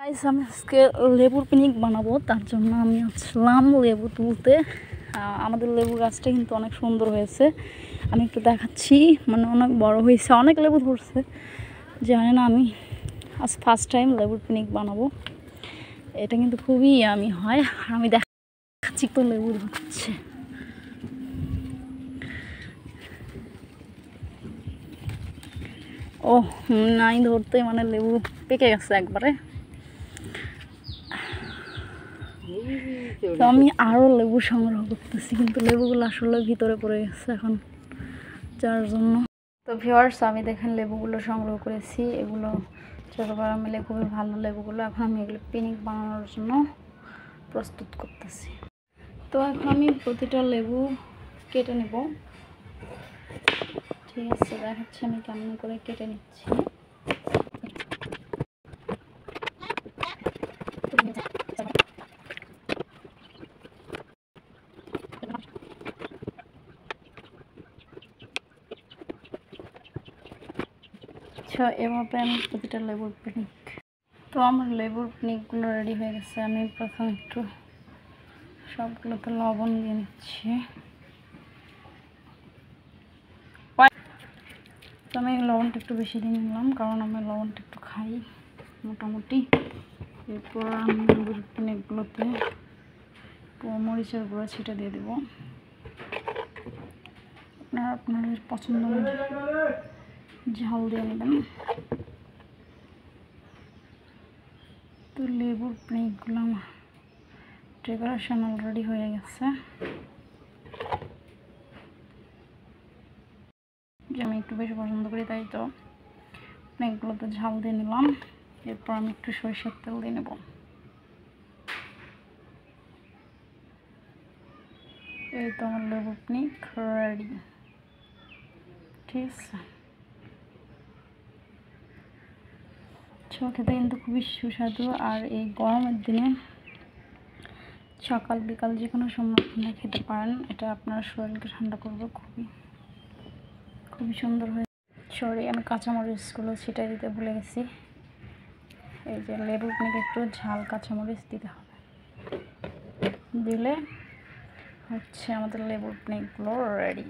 Guys আমি আজকে লেবুর পিকনিক বানাবো, তার জন্য আমি আসলাম লেবু তুলতে। আমাদের লেবু গাছটা কিন্তু অনেক সুন্দর হয়েছে, আমি একটু দেখাচ্ছি। মানে অনেক বড় হয়েছে, অনেক লেবু ধরছে। জানি না, আমি আজ ফার্স্ট টাইম লেবুর পিকনিক বানাবো। এটা কিন্তু খুবই ইয়ামি হয়, আর আমি দেখাচ্ছি তো লেবু ধরছে। ও নাই ধরতে, মানে লেবু পেকে গেছে একবারে। তো আমি আরও লেবু সংগ্রহ করতেছি, কিন্তু লেবুগুলো আসলে ভিতরে পড়ে গেছে এখন, যার জন্য। তো ভিউয়ার্স, আমি দেখেন লেবুগুলো সংগ্রহ করেছি। এগুলো ছোটোবেলা মিলে খুবই ভালো লেবুগুলো। এখন আমি এগুলো পিকনিক বানানোর জন্য প্রস্তুত করতেছি। তো এখন আমি প্রতিটা লেবু কেটে নেব। ঠিক আছে, দেখাচ্ছি আমি কেমন করে কেটে নিচ্ছি। এভাবে আমি প্রতিটা লেবুর পিকনিক। তো আমার লেবুর পিকনিকগুলো রেডি হয়ে গেছে। আমি প্রথম একটু সবগুলোতে লবণ দিয়ে নিচ্ছি। তো আমি লবণটা একটু বেশি দিয়ে নিলাম, কারণ আমি লবণটা একটু খাই মোটামুটি। এরপর আমি লেবুর পিকনিকগুলোতে মরিচের গুঁড়া ছিটা দিয়ে দেবো। আপনারা আপনাদের পছন্দ অনুযায়ী ঝাল দিয়ে নেবেন। তো লেবুর পিকনিকগুলো আমার ডেকোরেশন অলরেডি হয়ে গেছে। যে আমি একটু বেশি পছন্দ করি, তাই তো পিকনিকগুলোতে ঝাল দিয়ে নিলাম। এরপর আমি একটু সরিষার তেল দিয়ে নেব। এই তো আমার লেবু পিকনিক রেডি। ঠিক আছে, খেতে কিন্তু খুবই সুস্বাদু। আর এই গরমের দিনে সকাল বিকাল যে কোনো সময় আপনারা খেতে পারেন। এটা আপনার শরীরকে ঠান্ডা করবে। খুবই সুন্দর হয়ে। সরি, আমি কাঁচামরিচগুলো ছিটাই দিতে ভুলে গেছি। এই যে লেবু পিকনিকে একটু ঝাল কাঁচামরিচ দিতে হবে, দিলে হচ্ছে আমাদের লেবুর পিকনিকগুলো রেডি।